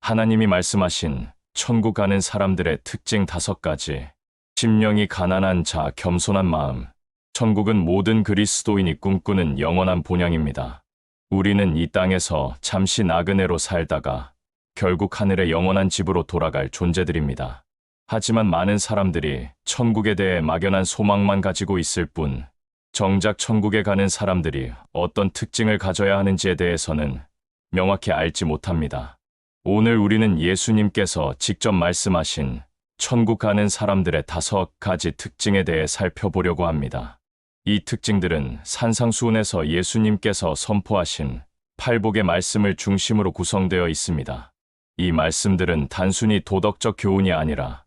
하나님이 말씀하신 천국 가는 사람들의 특징 5가지. 심령이 가난한 자, 겸손한 마음. 천국은 모든 그리스도인이 꿈꾸는 영원한 본향입니다. 우리는 이 땅에서 잠시 나그네로 살다가 결국 하늘의 영원한 집으로 돌아갈 존재들입니다. 하지만 많은 사람들이 천국에 대해 막연한 소망만 가지고 있을 뿐, 정작 천국에 가는 사람들이 어떤 특징을 가져야 하는지에 대해서는 명확히 알지 못합니다. 오늘 우리는 예수님께서 직접 말씀하신 천국 가는 사람들의 5가지 특징에 대해 살펴보려고 합니다. 이 특징들은 산상수훈에서 예수님께서 선포하신 팔복의 말씀을 중심으로 구성되어 있습니다. 이 말씀들은 단순히 도덕적 교훈이 아니라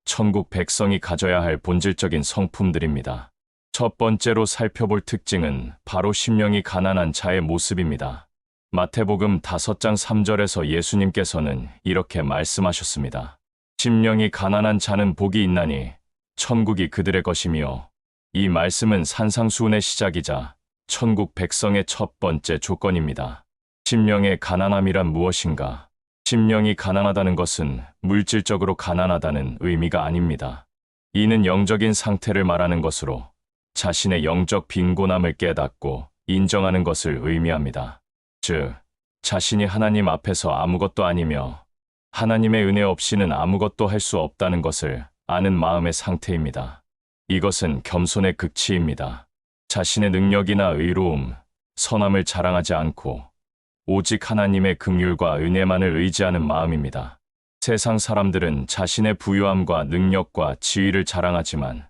천국 백성이 가져야 할 본질적인 성품들입니다. 첫 번째로 살펴볼 특징은 바로 심령이 가난한 자의 모습입니다. 마태복음 5장 3절에서 예수님께서는 이렇게 말씀하셨습니다. 심령이 가난한 자는 복이 있나니 천국이 그들의 것이며, 이 말씀은 산상수훈의 시작이자 천국 백성의 첫 번째 조건입니다. 심령의 가난함이란 무엇인가? 심령이 가난하다는 것은 물질적으로 가난하다는 의미가 아닙니다. 이는 영적인 상태를 말하는 것으로 자신의 영적 빈곤함을 깨닫고 인정하는 것을 의미합니다. 즉, 자신이 하나님 앞에서 아무것도 아니며 하나님의 은혜 없이는 아무것도 할 수 없다는 것을 아는 마음의 상태입니다. 이것은 겸손의 극치입니다. 자신의 능력이나 의로움, 선함을 자랑하지 않고 오직 하나님의 긍휼과 은혜만을 의지하는 마음입니다. 세상 사람들은 자신의 부유함과 능력과 지위를 자랑하지만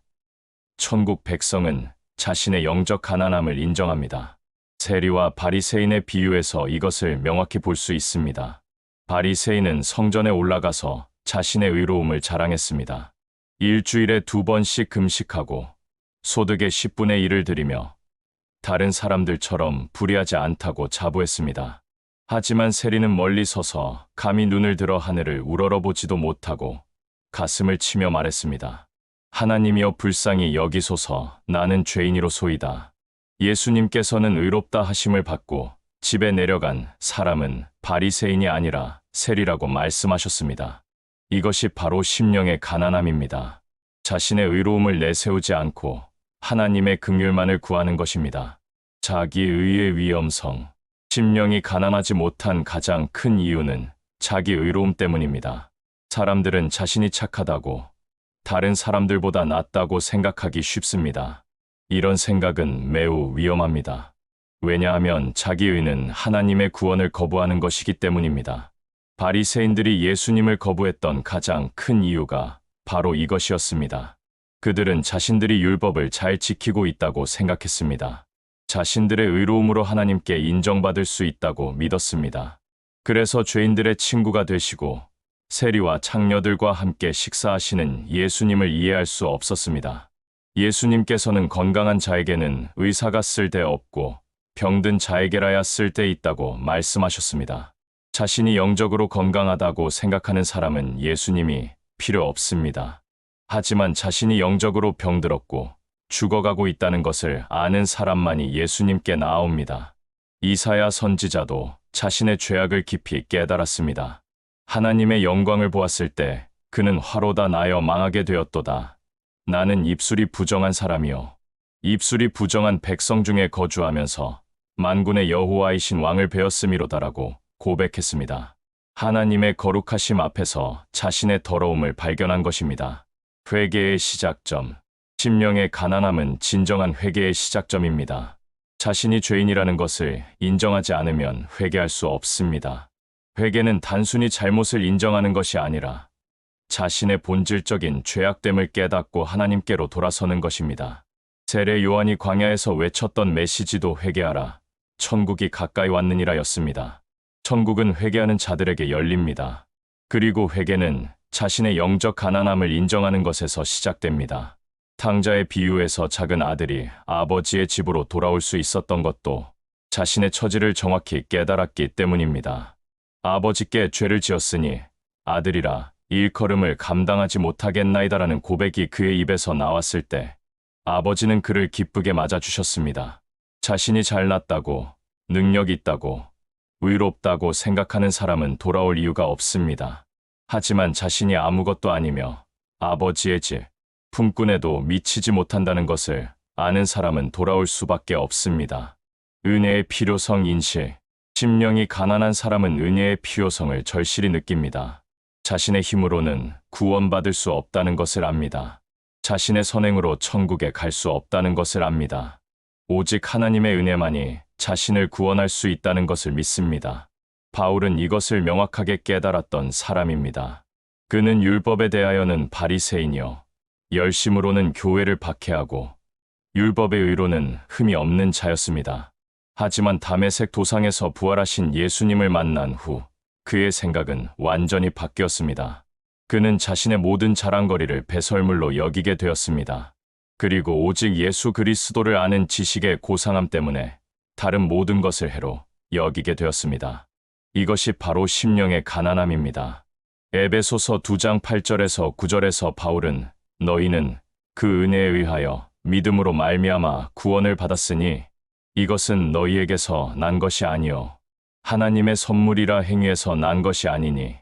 천국 백성은 자신의 영적 가난함을 인정합니다. 세리와 바리새인의 비유에서 이것을 명확히 볼 수 있습니다. 바리새인은 성전에 올라가서 자신의 의로움을 자랑했습니다. 일주일에 2번씩 금식하고 소득의 10분의 1을 드리며 다른 사람들처럼 불의하지 않다고 자부했습니다. 하지만 세리는 멀리 서서 감히 눈을 들어 하늘을 우러러보지도 못하고 가슴을 치며 말했습니다. 하나님이여 불쌍히 여기소서, 나는 죄인이로소이다. 예수님께서는 의롭다 하심을 받고 집에 내려간 사람은 바리새인이 아니라 세리라고 말씀하셨습니다. 이것이 바로 심령의 가난함입니다. 자신의 의로움을 내세우지 않고 하나님의 긍휼만을 구하는 것입니다. 자기의의 위험성. 심령이 가난하지 못한 가장 큰 이유는 자기 의로움 때문입니다. 사람들은 자신이 착하다고, 다른 사람들보다 낫다고 생각하기 쉽습니다. 이런 생각은 매우 위험합니다. 왜냐하면 자기의는 하나님의 구원을 거부하는 것이기 때문입니다. 바리새인들이 예수님을 거부했던 가장 큰 이유가 바로 이것이었습니다. 그들은 자신들이 율법을 잘 지키고 있다고 생각했습니다. 자신들의 의로움으로 하나님께 인정받을 수 있다고 믿었습니다. 그래서 죄인들의 친구가 되시고 세리와 창녀들과 함께 식사하시는 예수님을 이해할 수 없었습니다. 예수님께서는 건강한 자에게는 의사가 쓸데없고 병든 자에게라야 쓸데있다고 말씀하셨습니다. 자신이 영적으로 건강하다고 생각하는 사람은 예수님이 필요 없습니다. 하지만 자신이 영적으로 병들었고 죽어가고 있다는 것을 아는 사람만이 예수님께 나아옵니다. 이사야 선지자도 자신의 죄악을 깊이 깨달았습니다. 하나님의 영광을 보았을 때 그는 화로다 나여 망하게 되었도다. 나는 입술이 부정한 사람이요 입술이 부정한 백성 중에 거주하면서 만군의 여호와이신 왕을 베었음이로다라고 고백했습니다. 하나님의 거룩하심 앞에서 자신의 더러움을 발견한 것입니다. 회개의 시작점. 심령의 가난함은 진정한 회개의 시작점입니다. 자신이 죄인이라는 것을 인정하지 않으면 회개할 수 없습니다. 회개는 단순히 잘못을 인정하는 것이 아니라 자신의 본질적인 죄악됨을 깨닫고 하나님께로 돌아서는 것입니다. 세례 요한이 광야에서 외쳤던 메시지도 회개하라, 천국이 가까이 왔느니라였습니다. 천국은 회개하는 자들에게 열립니다. 그리고 회개는 자신의 영적 가난함을 인정하는 것에서 시작됩니다. 탕자의 비유에서 작은 아들이 아버지의 집으로 돌아올 수 있었던 것도 자신의 처지를 정확히 깨달았기 때문입니다. 아버지께 죄를 지었으니 아들이라 일컬음을 감당하지 못하겠나이다라는 고백이 그의 입에서 나왔을 때 아버지는 그를 기쁘게 맞아주셨습니다. 자신이 잘났다고, 능력 있다고, 의롭다고 생각하는 사람은 돌아올 이유가 없습니다. 하지만 자신이 아무것도 아니며 아버지의 집, 품꾼에도 미치지 못한다는 것을 아는 사람은 돌아올 수밖에 없습니다. 은혜의 필요성 인식. 심령이 가난한 사람은 은혜의 필요성을 절실히 느낍니다. 자신의 힘으로는 구원받을 수 없다는 것을 압니다. 자신의 선행으로 천국에 갈 수 없다는 것을 압니다. 오직 하나님의 은혜만이 자신을 구원할 수 있다는 것을 믿습니다. 바울은 이것을 명확하게 깨달았던 사람입니다. 그는 율법에 대하여는 바리새인이요 열심으로는 교회를 박해하고 율법의 의로는 흠이 없는 자였습니다. 하지만 다메섹 도상에서 부활하신 예수님을 만난 후 그의 생각은 완전히 바뀌었습니다. 그는 자신의 모든 자랑거리를 배설물로 여기게 되었습니다. 그리고 오직 예수 그리스도를 아는 지식의 고상함 때문에 다른 모든 것을 해로 여기게 되었습니다. 이것이 바로 심령의 가난함입니다. 에베소서 2장 8절에서 9절에서 바울은 너희는 그 은혜에 의하여 믿음으로 말미암아 구원을 받았으니 이것은 너희에게서 난 것이 아니요 하나님의 선물이라 행위에서 난 것이 아니니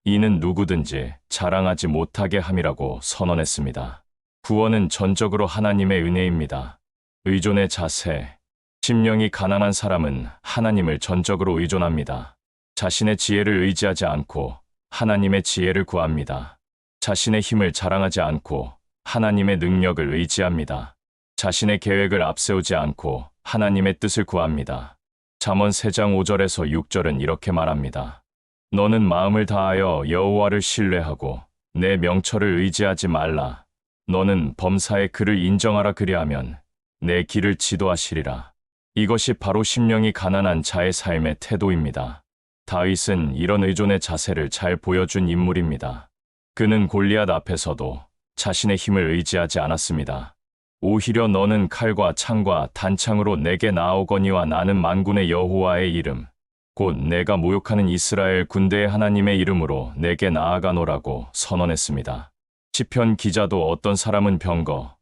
이는 누구든지 자랑하지 못하게 함이라고 선언했습니다. 구원은 전적으로 하나님의 은혜입니다. 의존의 자세. 심령이 가난한 사람은 하나님을 전적으로 의존합니다. 자신의 지혜를 의지하지 않고 하나님의 지혜를 구합니다. 자신의 힘을 자랑하지 않고 하나님의 능력을 의지합니다. 자신의 계획을 앞세우지 않고 하나님의 뜻을 구합니다. 잠언 3장 5절에서 6절은 이렇게 말합니다. 너는 마음을 다하여 여호와를 신뢰하고 내 명철을 의지하지 말라. 너는 범사의 그를 인정하라 그리하면 내 길을 지도하시리라. 이것이 바로 심령이 가난한 자의 삶의 태도입니다. 다윗은 이런 의존의 자세를 잘 보여준 인물입니다. 그는 골리앗 앞에서도 자신의 힘을 의지하지 않았습니다. 오히려 너는 칼과 창과 단창으로 내게 나아오거니와 나는 만군의 여호와의 이름 곧 내가 모욕하는 이스라엘 군대의 하나님의 이름으로 내게 나아가노라고 선언했습니다. 시편 기자도 어떤 사람은 병거,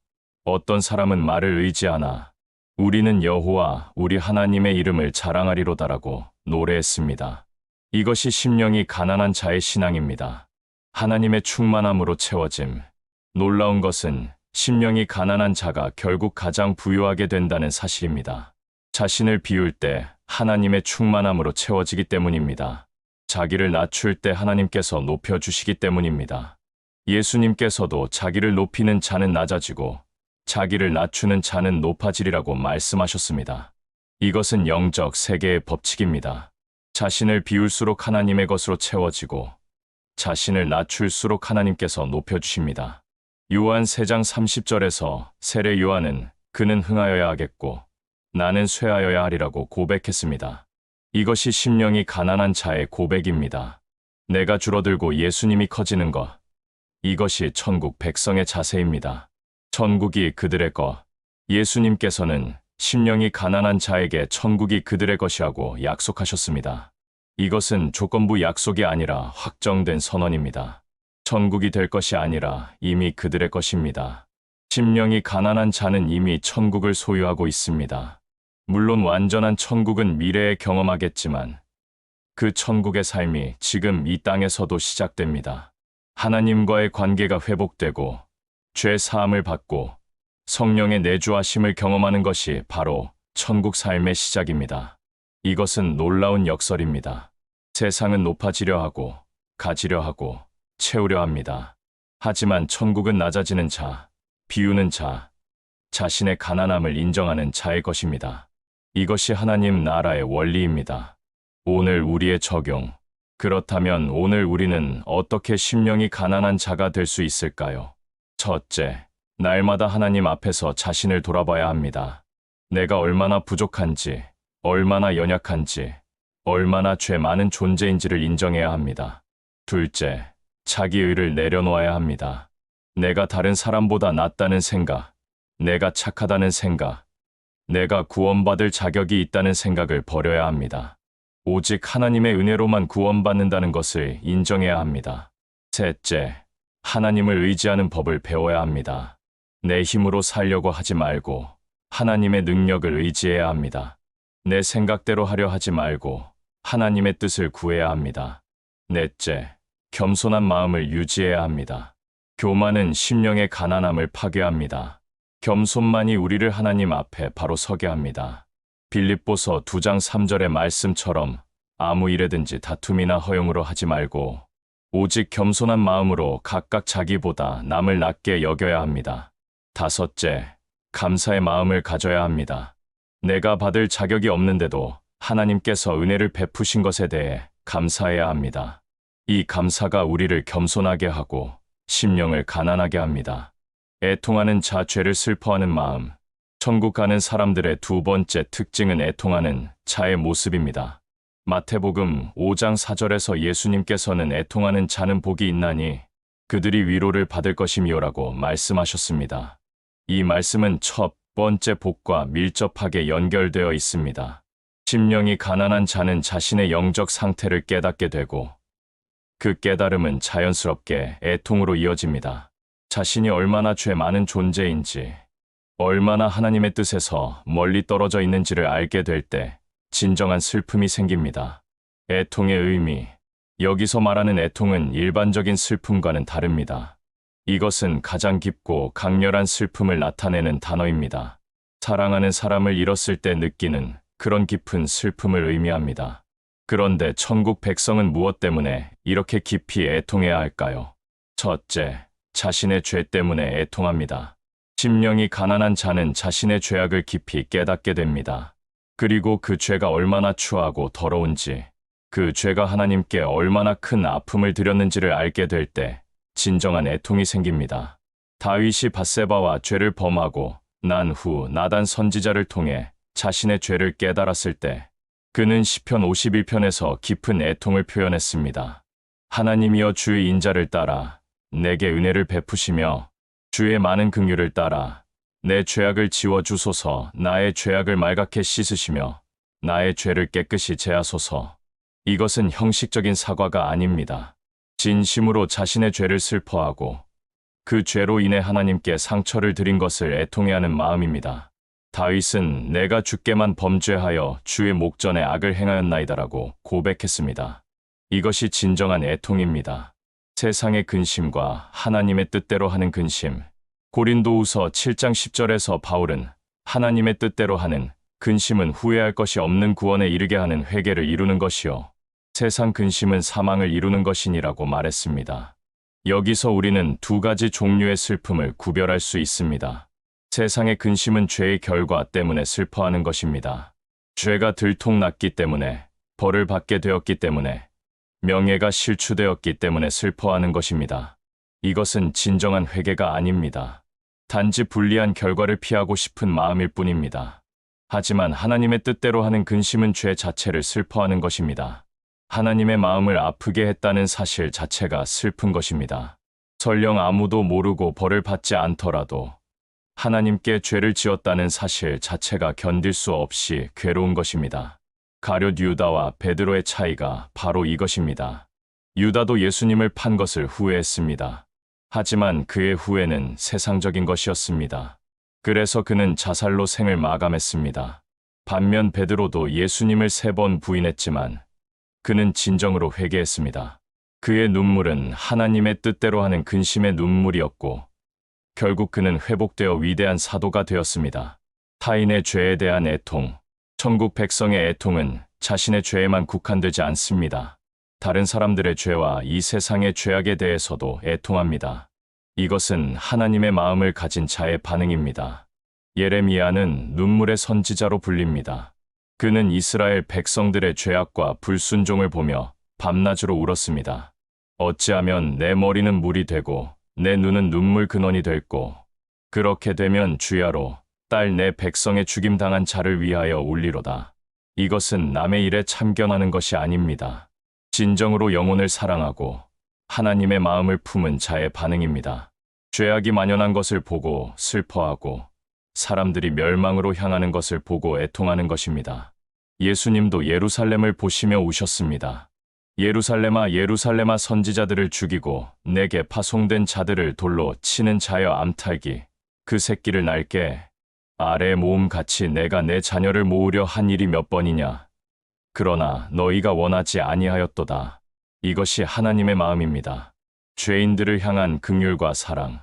어떤 사람은 말을 의지하나 우리는 여호와 우리 하나님의 이름을 자랑하리로다라고 노래했습니다. 이것이 심령이 가난한 자의 신앙입니다. 하나님의 충만함으로 채워짐. 놀라운 것은 심령이 가난한 자가 결국 가장 부유하게 된다는 사실입니다. 자신을 비울 때 하나님의 충만함으로 채워지기 때문입니다. 자기를 낮출 때 하나님께서 높여주시기 때문입니다. 예수님께서도 자기를 높이는 자는 낮아지고 자기를 낮추는 자는 높아지리라고 말씀하셨습니다. 이것은 영적 세계의 법칙입니다. 자신을 비울수록 하나님의 것으로 채워지고 자신을 낮출수록 하나님께서 높여주십니다. 요한 3장 30절에서 세례 요한은 그는 흥하여야 하겠고 나는 쇠하여야 하리라고 고백했습니다. 이것이 심령이 가난한 자의 고백입니다. 내가 줄어들고 예수님이 커지는 것. 이것이 천국 백성의 자세입니다. 천국이 그들의 것. 예수님께서는 심령이 가난한 자에게 천국이 그들의 것이라고 약속하셨습니다. 이것은 조건부 약속이 아니라 확정된 선언입니다. 천국이 될 것이 아니라 이미 그들의 것입니다. 심령이 가난한 자는 이미 천국을 소유하고 있습니다. 물론 완전한 천국은 미래에 경험하겠지만 그 천국의 삶이 지금 이 땅에서도 시작됩니다. 하나님과의 관계가 회복되고 죄 사함을 받고 성령의 내주하심을 경험하는 것이 바로 천국 삶의 시작입니다. 이것은 놀라운 역설입니다. 세상은 높아지려 하고 가지려 하고 채우려 합니다. 하지만 천국은 낮아지는 자, 비우는 자, 자신의 가난함을 인정하는 자의 것입니다. 이것이 하나님 나라의 원리입니다. 오늘 우리의 적용. 그렇다면 오늘 우리는 어떻게 심령이 가난한 자가 될 수 있을까요? 첫째, 날마다 하나님 앞에서 자신을 돌아봐야 합니다. 내가 얼마나 부족한지, 얼마나 연약한지, 얼마나 죄 많은 존재인지를 인정해야 합니다. 둘째, 자기 의를 내려놓아야 합니다. 내가 다른 사람보다 낫다는 생각, 내가 착하다는 생각, 내가 구원받을 자격이 있다는 생각을 버려야 합니다. 오직 하나님의 은혜로만 구원받는다는 것을 인정해야 합니다. 셋째, 하나님을 의지하는 법을 배워야 합니다. 내 힘으로 살려고 하지 말고 하나님의 능력을 의지해야 합니다. 내 생각대로 하려 하지 말고 하나님의 뜻을 구해야 합니다. 넷째, 겸손한 마음을 유지해야 합니다. 교만은 심령의 가난함을 파괴합니다. 겸손만이 우리를 하나님 앞에 바로 서게 합니다. 빌립보서 2장 3절의 말씀처럼 아무 일에든지 다툼이나 허용으로 하지 말고 오직 겸손한 마음으로 각각 자기보다 남을 낮게 여겨야 합니다. 다섯째, 감사의 마음을 가져야 합니다. 내가 받을 자격이 없는데도 하나님께서 은혜를 베푸신 것에 대해 감사해야 합니다. 이 감사가 우리를 겸손하게 하고 심령을 가난하게 합니다. 애통하는 자, 죄를 슬퍼하는 마음. 천국 가는 사람들의 두 번째 특징은 애통하는 자의 모습입니다. 마태복음 5장 4절에서 예수님께서는 애통하는 자는 복이 있나니 그들이 위로를 받을 것임이요라고 말씀하셨습니다. 이 말씀은 첫 번째 복과 밀접하게 연결되어 있습니다. 심령이 가난한 자는 자신의 영적 상태를 깨닫게 되고 그 깨달음은 자연스럽게 애통으로 이어집니다. 자신이 얼마나 죄 많은 존재인지, 얼마나 하나님의 뜻에서 멀리 떨어져 있는지를 알게 될 때 진정한 슬픔이 생깁니다. 애통의 의미. 여기서 말하는 애통은 일반적인 슬픔과는 다릅니다. 이것은 가장 깊고 강렬한 슬픔을 나타내는 단어입니다. 사랑하는 사람을 잃었을 때 느끼는 그런 깊은 슬픔을 의미합니다. 그런데 천국 백성은 무엇 때문에 이렇게 깊이 애통해야 할까요? 첫째, 자신의 죄 때문에 애통합니다. 심령이 가난한 자는 자신의 죄악을 깊이 깨닫게 됩니다. 그리고 그 죄가 얼마나 추하고 더러운지, 그 죄가 하나님께 얼마나 큰 아픔을 드렸는지를 알게 될 때 진정한 애통이 생깁니다. 다윗이 밧세바와 죄를 범하고 난 후 나단 선지자를 통해 자신의 죄를 깨달았을 때 그는 시편 51편에서 깊은 애통을 표현했습니다. 하나님이여 주의 인자를 따라 내게 은혜를 베푸시며 주의 많은 긍휼을 따라 내 죄악을 지워주소서. 나의 죄악을 말갛게 씻으시며 나의 죄를 깨끗이 제하소서. 이것은 형식적인 사과가 아닙니다. 진심으로 자신의 죄를 슬퍼하고 그 죄로 인해 하나님께 상처를 드린 것을 애통해하는 마음입니다. 다윗은 내가 주께만 범죄하여 주의 목전에 악을 행하였나이다라고 고백했습니다. 이것이 진정한 애통입니다. 세상의 근심과 하나님의 뜻대로 하는 근심. 고린도후서 7장 10절에서 바울은 하나님의 뜻대로 하는 근심은 후회할 것이 없는 구원에 이르게 하는 회개를 이루는 것이요 세상 근심은 사망을 이루는 것이니라고 말했습니다. 여기서 우리는 두 가지 종류의 슬픔을 구별할 수 있습니다. 세상의 근심은 죄의 결과 때문에 슬퍼하는 것입니다. 죄가 들통났기 때문에, 벌을 받게 되었기 때문에, 명예가 실추되었기 때문에 슬퍼하는 것입니다. 이것은 진정한 회개가 아닙니다. 단지 불리한 결과를 피하고 싶은 마음일 뿐입니다. 하지만 하나님의 뜻대로 하는 근심은 죄 자체를 슬퍼하는 것입니다. 하나님의 마음을 아프게 했다는 사실 자체가 슬픈 것입니다. 설령 아무도 모르고 벌을 받지 않더라도 하나님께 죄를 지었다는 사실 자체가 견딜 수 없이 괴로운 것입니다. 가룟 유다와 베드로의 차이가 바로 이것입니다. 유다도 예수님을 판 것을 후회했습니다. 하지만 그의 후회는 세상적인 것이었습니다. 그래서 그는 자살로 생을 마감했습니다. 반면 베드로도 예수님을 3번 부인했지만 그는 진정으로 회개했습니다. 그의 눈물은 하나님의 뜻대로 하는 근심의 눈물이었고 결국 그는 회복되어 위대한 사도가 되었습니다. 타인의 죄에 대한 애통. 천국 백성의 애통은 자신의 죄에만 국한되지 않습니다. 다른 사람들의 죄와 이 세상의 죄악에 대해서도 애통합니다. 이것은 하나님의 마음을 가진 자의 반응입니다. 예레미야는 눈물의 선지자로 불립니다. 그는 이스라엘 백성들의 죄악과 불순종을 보며 밤낮으로 울었습니다. 어찌하면 내 머리는 물이 되고 내 눈은 눈물 근원이 됐고 그렇게 되면 주야로 딸 내 백성의 죽임당한 자를 위하여 울리로다. 이것은 남의 일에 참견하는 것이 아닙니다. 진정으로 영혼을 사랑하고 하나님의 마음을 품은 자의 반응입니다. 죄악이 만연한 것을 보고 슬퍼하고 사람들이 멸망으로 향하는 것을 보고 애통하는 것입니다. 예수님도 예루살렘을 보시며 우셨습니다. 예루살렘아 예루살렘아 선지자들을 죽이고 내게 파송된 자들을 돌로 치는 자여 암탉이 그 새끼를 날게 알의 모음같이 내가 내 자녀를 모으려 한 일이 몇 번이냐. 그러나 너희가 원하지 아니하였도다. 이것이 하나님의 마음입니다. 죄인들을 향한 긍휼과 사랑,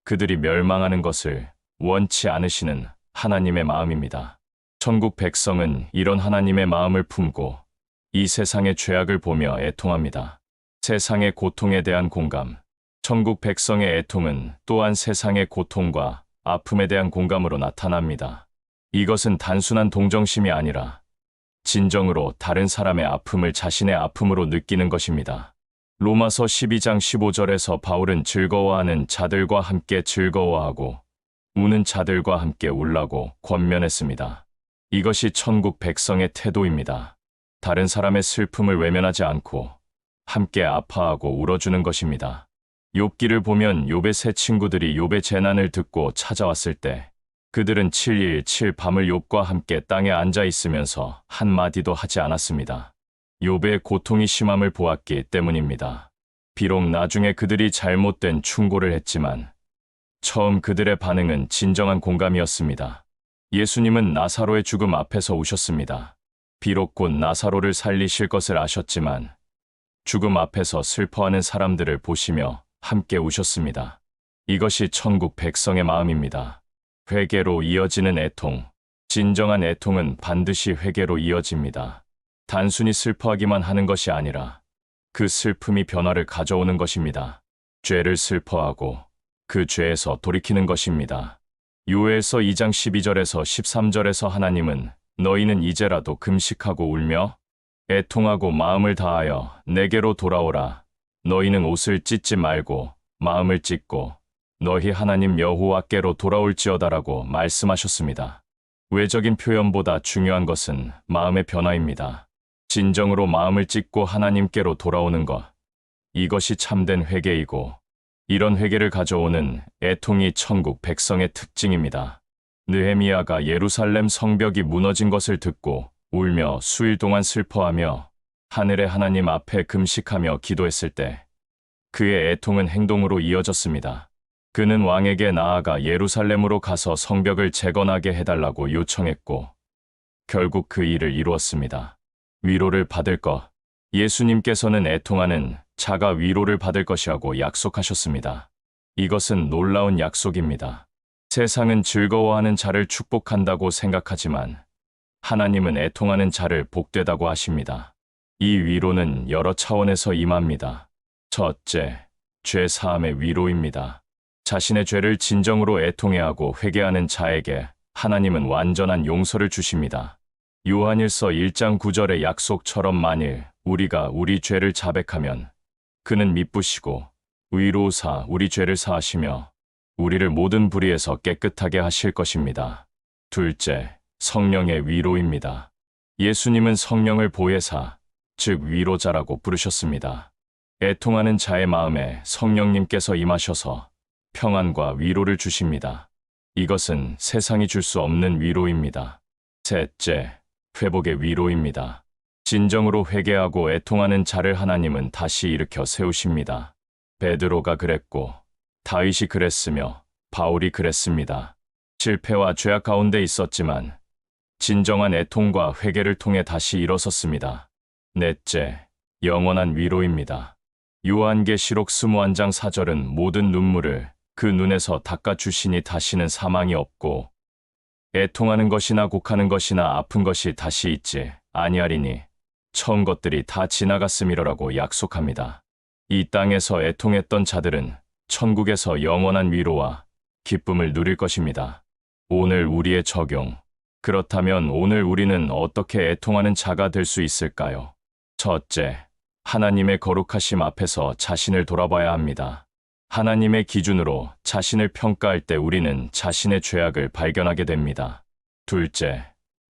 그들이 멸망하는 것을 원치 않으시는 하나님의 마음입니다. 천국 백성은 이런 하나님의 마음을 품고 이 세상의 죄악을 보며 애통합니다. 세상의 고통에 대한 공감. 천국 백성의 애통은 또한 세상의 고통과 아픔에 대한 공감으로 나타납니다. 이것은 단순한 동정심이 아니라 진정으로 다른 사람의 아픔을 자신의 아픔으로 느끼는 것입니다. 로마서 12장 15절에서 바울은 즐거워하는 자들과 함께 즐거워하고 우는 자들과 함께 울라고 권면했습니다. 이것이 천국 백성의 태도입니다. 다른 사람의 슬픔을 외면하지 않고 함께 아파하고 울어주는 것입니다. 욥기를 보면 욥의 세 친구들이 욥의 재난을 듣고 찾아왔을 때 그들은 7일 7밤을 욥과 함께 땅에 앉아 있으면서 한마디도 하지 않았습니다. 욥의 고통이 심함을 보았기 때문입니다. 비록 나중에 그들이 잘못된 충고를 했지만 처음 그들의 반응은 진정한 공감이었습니다. 예수님은 나사로의 죽음 앞에서 우셨습니다. 비록 곧 나사로를 살리실 것을 아셨지만 죽음 앞에서 슬퍼하는 사람들을 보시며 함께 우셨습니다. 이것이 천국 백성의 마음입니다. 회개로 이어지는 애통. 진정한 애통은 반드시 회개로 이어집니다. 단순히 슬퍼하기만 하는 것이 아니라 그 슬픔이 변화를 가져오는 것입니다. 죄를 슬퍼하고 그 죄에서 돌이키는 것입니다. 요엘서 2장 12절에서 13절에서 하나님은 너희는 이제라도 금식하고 울며 애통하고 마음을 다하여 내게로 돌아오라. 너희는 옷을 찢지 말고 마음을 찢고 너희 하나님 여호와께로 돌아올지어다라고 말씀하셨습니다. 외적인 표현보다 중요한 것은 마음의 변화입니다. 진정으로 마음을 찢고 하나님께로 돌아오는 것. 이것이 참된 회개이고 이런 회개를 가져오는 애통이 천국 백성의 특징입니다. 느헤미야가 예루살렘 성벽이 무너진 것을 듣고 울며 수일 동안 슬퍼하며 하늘의 하나님 앞에 금식하며 기도했을 때 그의 애통은 행동으로 이어졌습니다. 그는 왕에게 나아가 예루살렘으로 가서 성벽을 재건하게 해달라고 요청했고 결국 그 일을 이루었습니다. 위로를 받을 것. 예수님께서는 애통하는 자가 위로를 받을 것이라고 약속하셨습니다. 이것은 놀라운 약속입니다. 세상은 즐거워하는 자를 축복한다고 생각하지만 하나님은 애통하는 자를 복되다고 하십니다. 이 위로는 여러 차원에서 임합니다. 첫째, 죄 사함의 위로입니다. 자신의 죄를 진정으로 애통해하고 회개하는 자에게 하나님은 완전한 용서를 주십니다. 요한일서 1장 9절의 약속처럼 만일 우리가 우리 죄를 자백하면 그는 미쁘시고 의로우사 우리 죄를 사하시며 우리를 모든 불의에서 깨끗하게 하실 것입니다. 둘째, 성령의 위로입니다. 예수님은 성령을 보혜사, 즉 위로자라고 부르셨습니다. 애통하는 자의 마음에 성령님께서 임하셔서 평안과 위로를 주십니다. 이것은 세상이 줄 수 없는 위로입니다. 셋째, 회복의 위로입니다. 진정으로 회개하고 애통하는 자를 하나님은 다시 일으켜 세우십니다. 베드로가 그랬고 다윗이 그랬으며 바울이 그랬습니다. 실패와 죄악 가운데 있었지만 진정한 애통과 회개를 통해 다시 일어섰습니다. 넷째, 영원한 위로입니다. 요한계시록 21장 4절은 모든 눈물을 그 눈에서 닦아주시니 다시는 사망이 없고 애통하는 것이나 곡하는 것이나 아픈 것이 다시 있지 아니하리니 처음 것들이 다 지나갔음이라고 약속합니다. 이 땅에서 애통했던 자들은 천국에서 영원한 위로와 기쁨을 누릴 것입니다. 오늘 우리의 적용. 그렇다면 오늘 우리는 어떻게 애통하는 자가 될 수 있을까요? 첫째, 하나님의 거룩하심 앞에서 자신을 돌아봐야 합니다. 하나님의 기준으로 자신을 평가할 때 우리는 자신의 죄악을 발견하게 됩니다. 둘째,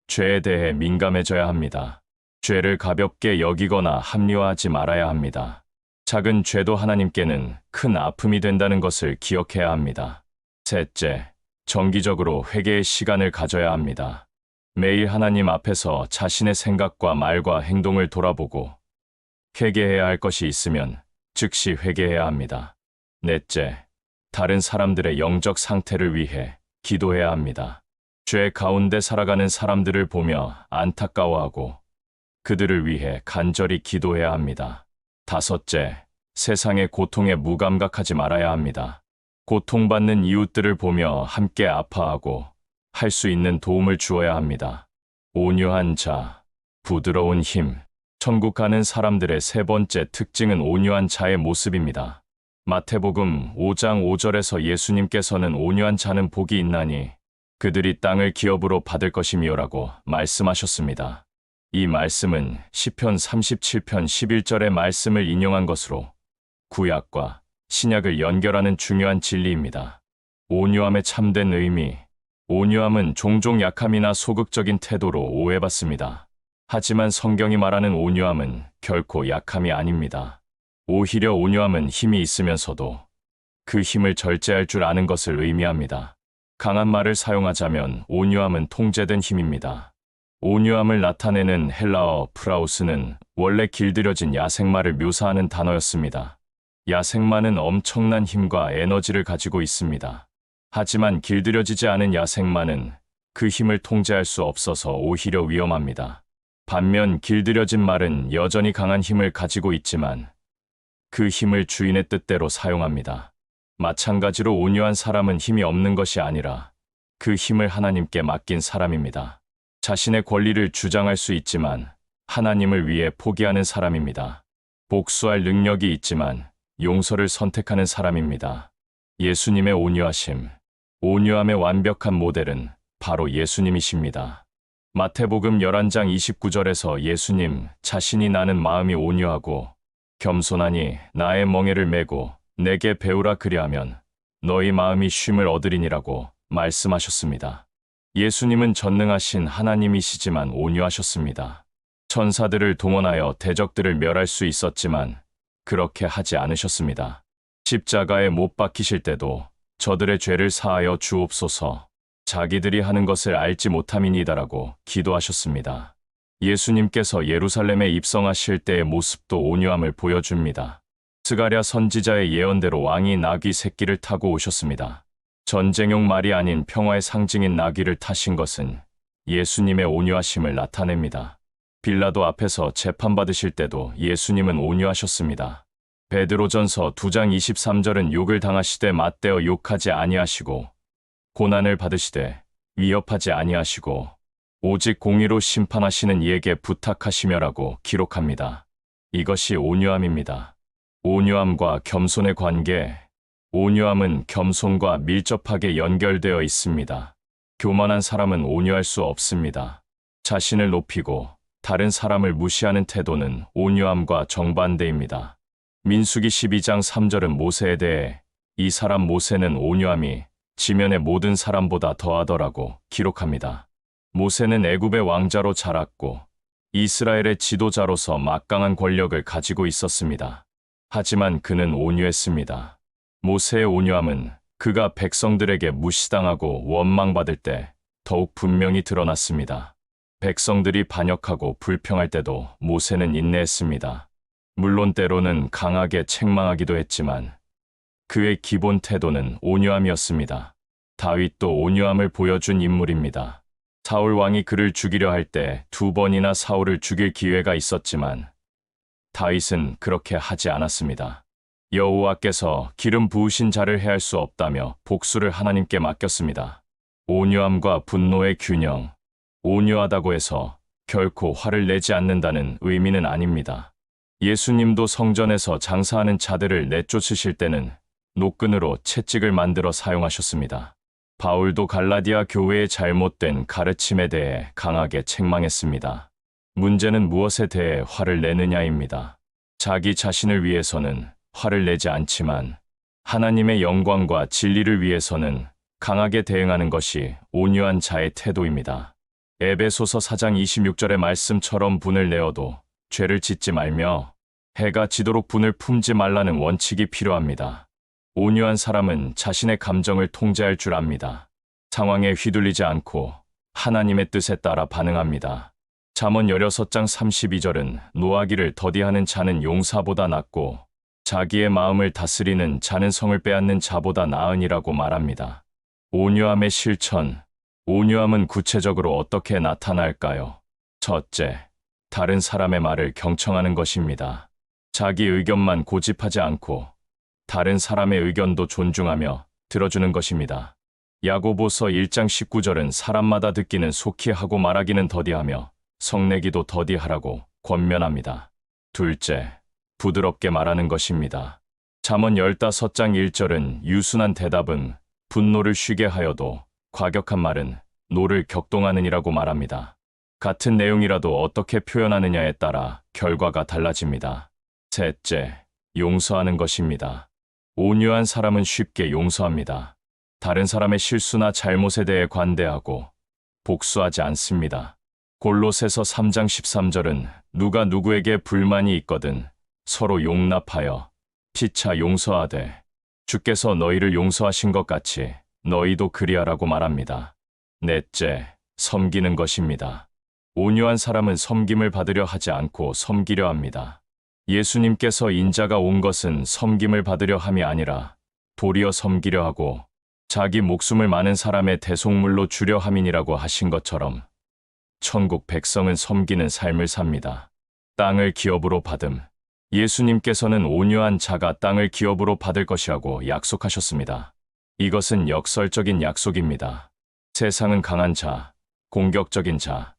죄에 대해 민감해져야 합니다. 죄를 가볍게 여기거나 합리화하지 말아야 합니다. 작은 죄도 하나님께는 큰 아픔이 된다는 것을 기억해야 합니다. 셋째, 정기적으로 회개의 시간을 가져야 합니다. 매일 하나님 앞에서 자신의 생각과 말과 행동을 돌아보고 회개해야 할 것이 있으면 즉시 회개해야 합니다. 넷째, 다른 사람들의 영적 상태를 위해 기도해야 합니다. 죄 가운데 살아가는 사람들을 보며 안타까워하고 그들을 위해 간절히 기도해야 합니다. 다섯째, 세상의 고통에 무감각하지 말아야 합니다. 고통받는 이웃들을 보며 함께 아파하고 할 수 있는 도움을 주어야 합니다. 온유한 자, 부드러운 힘. 천국 가는 사람들의 세 번째 특징은 온유한 자의 모습입니다. 마태복음 5장 5절에서 예수님께서는 온유한 자는 복이 있나니 그들이 땅을 기업으로 받을 것이미요라고 말씀하셨습니다. 이 말씀은 시편 37편 11절의 말씀을 인용한 것으로 구약과 신약을 연결하는 중요한 진리입니다. 온유함의 참된 의미. 온유함은 종종 약함이나 소극적인 태도로 오해받습니다. 하지만 성경이 말하는 온유함은 결코 약함이 아닙니다. 오히려 온유함은 힘이 있으면서도 그 힘을 절제할 줄 아는 것을 의미합니다. 강한 말을 사용하자면 온유함은 통제된 힘입니다. 온유함을 나타내는 헬라어 프라우스는 원래 길들여진 야생마를 묘사하는 단어였습니다. 야생마는 엄청난 힘과 에너지를 가지고 있습니다. 하지만 길들여지지 않은 야생마는 그 힘을 통제할 수 없어서 오히려 위험합니다. 반면 길들여진 말은 여전히 강한 힘을 가지고 있지만 그 힘을 주인의 뜻대로 사용합니다. 마찬가지로 온유한 사람은 힘이 없는 것이 아니라 그 힘을 하나님께 맡긴 사람입니다. 자신의 권리를 주장할 수 있지만 하나님을 위해 포기하는 사람입니다. 복수할 능력이 있지만 용서를 선택하는 사람입니다. 예수님의 온유하심. 온유함의 완벽한 모델은 바로 예수님이십니다. 마태복음 11장 29절에서 예수님 자신이 나는 마음이 온유하고 겸손하니 나의 멍에를 메고 내게 배우라 그리하면 너희 마음이 쉼을 얻으리니라고 말씀하셨습니다. 예수님은 전능하신 하나님이시지만 온유하셨습니다. 천사들을 동원하여 대적들을 멸할 수 있었지만 그렇게 하지 않으셨습니다. 십자가에 못 박히실 때도 저들의 죄를 사하여 주옵소서, 자기들이 하는 것을 알지 못함이니이다라고 기도하셨습니다. 예수님께서 예루살렘에 입성하실 때의 모습도 온유함을 보여줍니다. 스가랴 선지자의 예언대로 왕이 나귀 새끼를 타고 오셨습니다. 전쟁용 말이 아닌 평화의 상징인 나귀를 타신 것은 예수님의 온유하심을 나타냅니다. 빌라도 앞에서 재판받으실 때도 예수님은 온유하셨습니다. 베드로전서 2장 23절은 욕을 당하시되 맞대어 욕하지 아니하시고 고난을 받으시되 위협하지 아니하시고 오직 공의로 심판하시는 이에게 부탁하시며라고 기록합니다. 이것이 온유함입니다. 온유함과 겸손의 관계. 온유함은 겸손과 밀접하게 연결되어 있습니다. 교만한 사람은 온유할 수 없습니다. 자신을 높이고 다른 사람을 무시하는 태도는 온유함과 정반대입니다. 민수기 12장 3절은 모세에 대해 이 사람 모세는 온유함이 지면의 모든 사람보다 더하더라고 기록합니다. 모세는 애굽의 왕자로 자랐고 이스라엘의 지도자로서 막강한 권력을 가지고 있었습니다. 하지만 그는 온유했습니다. 모세의 온유함은 그가 백성들에게 무시당하고 원망받을 때 더욱 분명히 드러났습니다. 백성들이 반역하고 불평할 때도 모세는 인내했습니다. 물론 때로는 강하게 책망하기도 했지만 그의 기본 태도는 온유함이었습니다. 다윗도 온유함을 보여준 인물입니다. 사울 왕이 그를 죽이려 할 때 2번이나 사울을 죽일 기회가 있었지만 다윗은 그렇게 하지 않았습니다. 여호와께서 기름 부으신 자를 해할 수 없다며 복수를 하나님께 맡겼습니다. 온유함과 분노의 균형. 온유하다고 해서 결코 화를 내지 않는다는 의미는 아닙니다. 예수님도 성전에서 장사하는 자들을 내쫓으실 때는 노끈으로 채찍을 만들어 사용하셨습니다. 바울도 갈라디아 교회의 잘못된 가르침에 대해 강하게 책망했습니다. 문제는 무엇에 대해 화를 내느냐입니다. 자기 자신을 위해서는 화를 내지 않지만 하나님의 영광과 진리를 위해서는 강하게 대응하는 것이 온유한 자의 태도입니다. 에베소서 4장 26절의 말씀처럼 분을 내어도 죄를 짓지 말며 해가 지도록 분을 품지 말라는 원칙이 필요합니다. 온유한 사람은 자신의 감정을 통제할 줄 압니다. 상황에 휘둘리지 않고 하나님의 뜻에 따라 반응합니다. 잠언 16장 32절은 노하기를 더디하는 자는 용사보다 낫고 자기의 마음을 다스리는 자는 성을 빼앗는 자보다 나으니라고 말합니다. 온유함의 실천. 온유함은 구체적으로 어떻게 나타날까요? 첫째, 다른 사람의 말을 경청하는 것입니다. 자기 의견만 고집하지 않고 다른 사람의 의견도 존중하며 들어주는 것입니다. 야고보서 1장 19절은 사람마다 듣기는 속히 하고 말하기는 더디하며 성내기도 더디하라고 권면합니다. 둘째, 부드럽게 말하는 것입니다. 잠언 15장 1절은 유순한 대답은 분노를 쉬게 하여도 과격한 말은 노를 격동하느니라고 말합니다. 같은 내용이라도 어떻게 표현하느냐에 따라 결과가 달라집니다. 셋째, 용서하는 것입니다. 온유한 사람은 쉽게 용서합니다. 다른 사람의 실수나 잘못에 대해 관대하고 복수하지 않습니다. 골로새서 3장 13절은 누가 누구에게 불만이 있거든 서로 용납하여 피차 용서하되 주께서 너희를 용서하신 것 같이 너희도 그리하라고 말합니다. 넷째, 섬기는 것입니다. 온유한 사람은 섬김을 받으려 하지 않고 섬기려 합니다. 예수님께서 인자가 온 것은 섬김을 받으려 함이 아니라 도리어 섬기려 하고 자기 목숨을 많은 사람의 대속물로 주려 함이니라고 하신 것처럼 천국 백성은 섬기는 삶을 삽니다. 땅을 기업으로 받음. 예수님께서는 온유한 자가 땅을 기업으로 받을 것이라고 약속하셨습니다. 이것은 역설적인 약속입니다. 세상은 강한 자, 공격적인 자,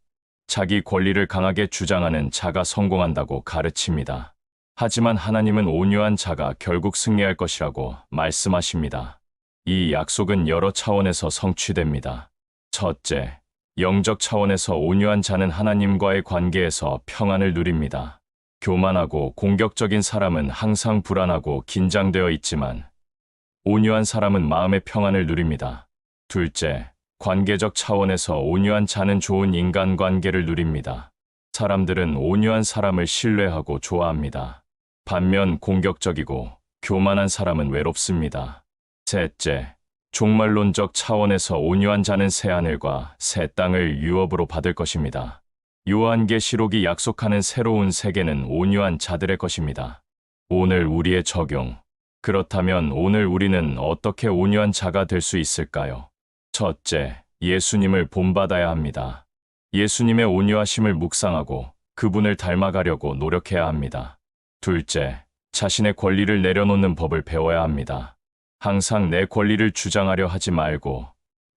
자기 권리를 강하게 주장하는 자가 성공한다고 가르칩니다. 하지만 하나님은 온유한 자가 결국 승리할 것이라고 말씀하십니다. 이 약속은 여러 차원에서 성취됩니다. 첫째, 영적 차원에서 온유한 자는 하나님과의 관계에서 평안을 누립니다. 교만하고 공격적인 사람은 항상 불안하고 긴장되어 있지만 온유한 사람은 마음의 평안을 누립니다. 둘째, 관계적 차원에서 온유한 자는 좋은 인간관계를 누립니다. 사람들은 온유한 사람을 신뢰하고 좋아합니다. 반면 공격적이고 교만한 사람은 외롭습니다. 셋째, 종말론적 차원에서 온유한 자는 새하늘과 새 땅을 유업으로 받을 것입니다. 요한계시록이 약속하는 새로운 세계는 온유한 자들의 것입니다. 오늘 우리의 적용. 그렇다면 오늘 우리는 어떻게 온유한 자가 될 수 있을까요? 첫째, 예수님을 본받아야 합니다. 예수님의 온유하심을 묵상하고 그분을 닮아가려고 노력해야 합니다. 둘째, 자신의 권리를 내려놓는 법을 배워야 합니다. 항상 내 권리를 주장하려 하지 말고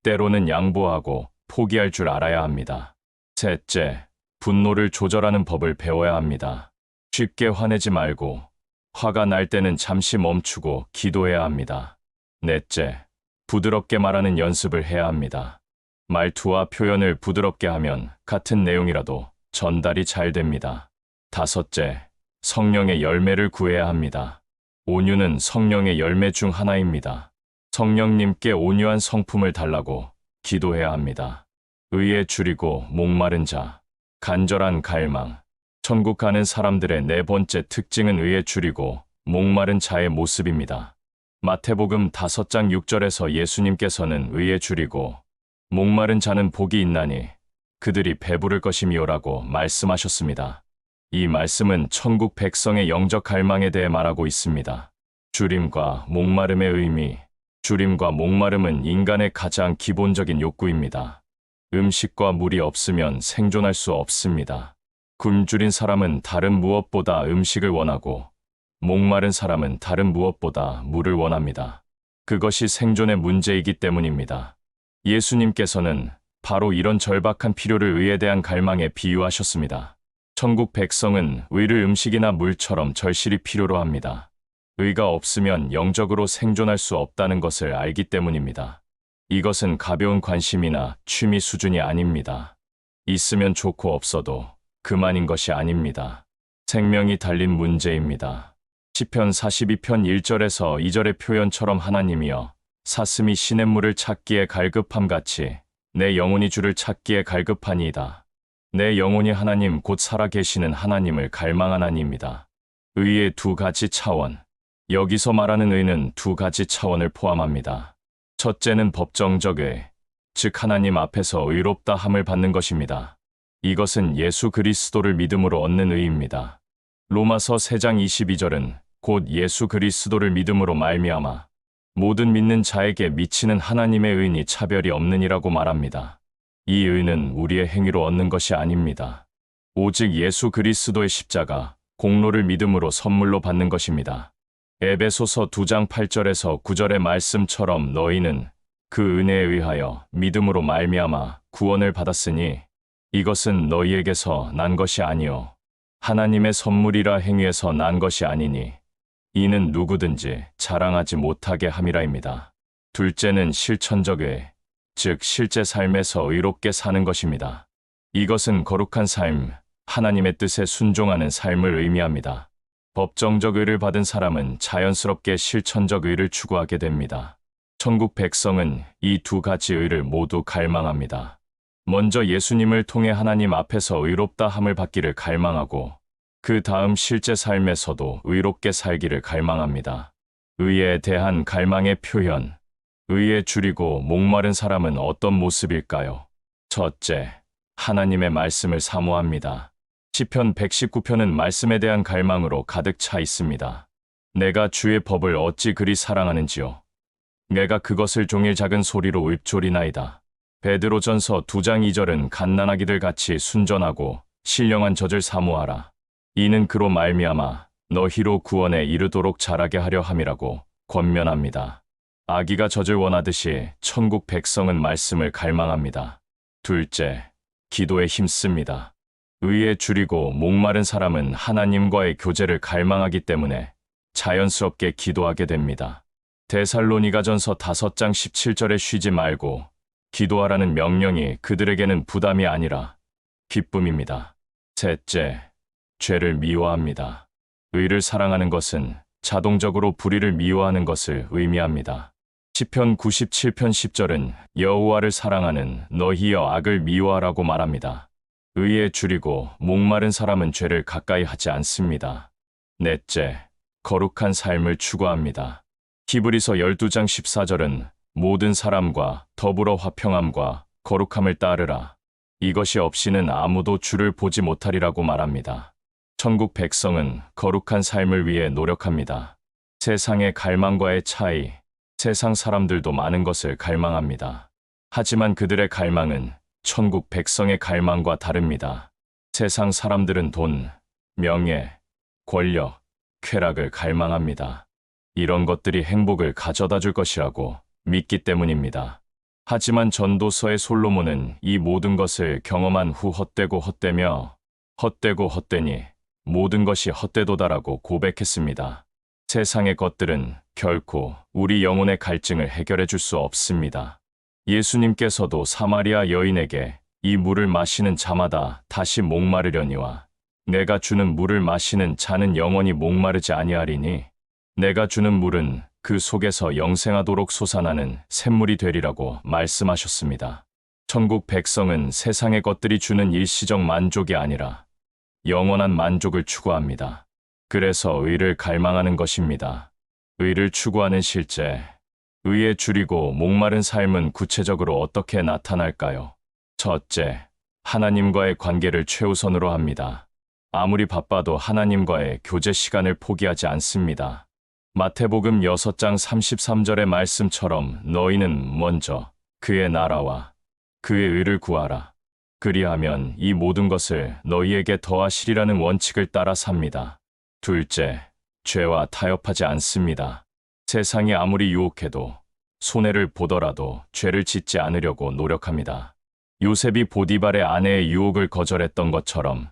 때로는 양보하고 포기할 줄 알아야 합니다. 셋째, 분노를 조절하는 법을 배워야 합니다. 쉽게 화내지 말고 화가 날 때는 잠시 멈추고 기도해야 합니다. 넷째, 부드럽게 말하는 연습을 해야 합니다. 말투와 표현을 부드럽게 하면 같은 내용이라도 전달이 잘 됩니다. 다섯째, 성령의 열매를 구해야 합니다. 온유는 성령의 열매 중 하나입니다. 성령님께 온유한 성품을 달라고 기도해야 합니다. 의에 줄이고 목마른 자, 간절한 갈망. 천국 가는 사람들의 네 번째 특징은 의에 줄이고 목마른 자의 모습입니다. 마태복음 5장 6절에서 예수님께서는 의에 줄이고 목마른 자는 복이 있나니 그들이 배부를 것임이요라고 말씀하셨습니다. 이 말씀은 천국 백성의 영적 갈망에 대해 말하고 있습니다. 줄임과 목마름의 의미. 줄임과 목마름은 인간의 가장 기본적인 욕구입니다. 음식과 물이 없으면 생존할 수 없습니다. 굶주린 사람은 다른 무엇보다 음식을 원하고 목마른 사람은 다른 무엇보다 물을 원합니다. 그것이 생존의 문제이기 때문입니다. 예수님께서는 바로 이런 절박한 필요를 의에 대한 갈망에 비유하셨습니다. 천국 백성은 의를 음식이나 물처럼 절실히 필요로 합니다. 의가 없으면 영적으로 생존할 수 없다는 것을 알기 때문입니다. 이것은 가벼운 관심이나 취미 수준이 아닙니다. 있으면 좋고 없어도 그만인 것이 아닙니다. 생명이 달린 문제입니다. 시편 42편 1절에서 2절의 표현처럼 하나님이여 사슴이 시냇물을 찾기에 갈급함같이 내 영혼이 주를 찾기에 갈급하니이다. 내 영혼이 하나님 곧 살아계시는 하나님을 갈망하나니입니다. 의의 두 가지 차원. 여기서 말하는 의는 두 가지 차원을 포함합니다. 첫째는 법정적 의, 즉 하나님 앞에서 의롭다 함을 받는 것입니다. 이것은 예수 그리스도를 믿음으로 얻는 의입니다. 로마서 3장 22절은 곧 예수 그리스도를 믿음으로 말미암아 모든 믿는 자에게 미치는 하나님의 의인이 차별이 없느니라고 말합니다. 이 의는 우리의 행위로 얻는 것이 아닙니다. 오직 예수 그리스도의 십자가, 공로를 믿음으로 선물로 받는 것입니다. 에베소서 2장 8절에서 9절의 말씀처럼 너희는 그 은혜에 의하여 믿음으로 말미암아 구원을 받았으니 이것은 너희에게서 난 것이 아니요 하나님의 선물이라. 행위에서 난 것이 아니니 이는 누구든지 자랑하지 못하게 함이라입니다. 둘째는 실천적 의, 즉 실제 삶에서 의롭게 사는 것입니다. 이것은 거룩한 삶, 하나님의 뜻에 순종하는 삶을 의미합니다. 법정적 의를 받은 사람은 자연스럽게 실천적 의를 추구하게 됩니다. 천국 백성은 이 두 가지 의를 모두 갈망합니다. 먼저 예수님을 통해 하나님 앞에서 의롭다 함을 받기를 갈망하고 그 다음 실제 삶에서도 의롭게 살기를 갈망합니다. 의에 대한 갈망의 표현. 의에 줄이고 목마른 사람은 어떤 모습일까요? 첫째, 하나님의 말씀을 사모합니다. 시편 119편은 말씀에 대한 갈망으로 가득 차 있습니다. 내가 주의 법을 어찌 그리 사랑하는지요. 내가 그것을 종일 작은 소리로 읊조리나이다. 베드로전서 2장 2절은 갓난아기들 같이 순전하고 신령한 젖을 사모하라. 이는 그로 말미암아 너희로 구원에 이르도록 자라게 하려 함이라고 권면합니다. 아기가 젖을 원하듯이 천국 백성은 말씀을 갈망합니다. 둘째, 기도에 힘씁니다. 의에 줄이고 목마른 사람은 하나님과의 교제를 갈망하기 때문에 자연스럽게 기도하게 됩니다. 데살로니가전서 5장 17절에 쉬지 말고 기도하라는 명령이 그들에게는 부담이 아니라 기쁨입니다. 셋째, 죄를 미워합니다. 의를 사랑하는 것은 자동적으로 불의를 미워하는 것을 의미합니다. 시편 97편 10절은 여호와를 사랑하는 너희여 악을 미워하라고 말합니다. 의에 줄이고 목마른 사람은 죄를 가까이 하지 않습니다. 넷째, 거룩한 삶을 추구합니다. 히브리서 12장 14절은 모든 사람과 더불어 화평함과 거룩함을 따르라. 이것이 없이는 아무도 주를 보지 못하리라고 말합니다. 천국 백성은 거룩한 삶을 위해 노력합니다. 세상의 갈망과의 차이, 세상 사람들도 많은 것을 갈망합니다. 하지만 그들의 갈망은 천국 백성의 갈망과 다릅니다. 세상 사람들은 돈, 명예, 권력, 쾌락을 갈망합니다. 이런 것들이 행복을 가져다 줄 것이라고 믿기 때문입니다. 하지만 전도서의 솔로몬은 이 모든 것을 경험한 후 헛되고 헛되니 모든 것이 헛되도다라고 고백했습니다. 세상의 것들은 결코 우리 영혼의 갈증을 해결해 줄 수 없습니다. 예수님께서도 사마리아 여인에게 이 물을 마시는 자마다 다시 목마르려니와 내가 주는 물을 마시는 자는 영원히 목마르지 아니하리니 내가 주는 물은 그 속에서 영생하도록 솟아나는 샘물이 되리라고 말씀하셨습니다. 천국 백성은 세상의 것들이 주는 일시적 만족이 아니라 영원한 만족을 추구합니다. 그래서 의를 갈망하는 것입니다. 의를 추구하는 실제, 의에 줄이고 목마른 삶은 구체적으로 어떻게 나타날까요? 첫째, 하나님과의 관계를 최우선으로 합니다. 아무리 바빠도 하나님과의 교제 시간을 포기하지 않습니다. 마태복음 6장 33절의 말씀처럼 너희는 먼저 그의 나라와 그의 의를 구하라. 그리하면 이 모든 것을 너희에게 더하시리라는 원칙을 따라 삽니다. 둘째, 죄와 타협하지 않습니다. 세상이 아무리 유혹해도 손해를 보더라도 죄를 짓지 않으려고 노력합니다. 요셉이 보디발의 아내의 유혹을 거절했던 것처럼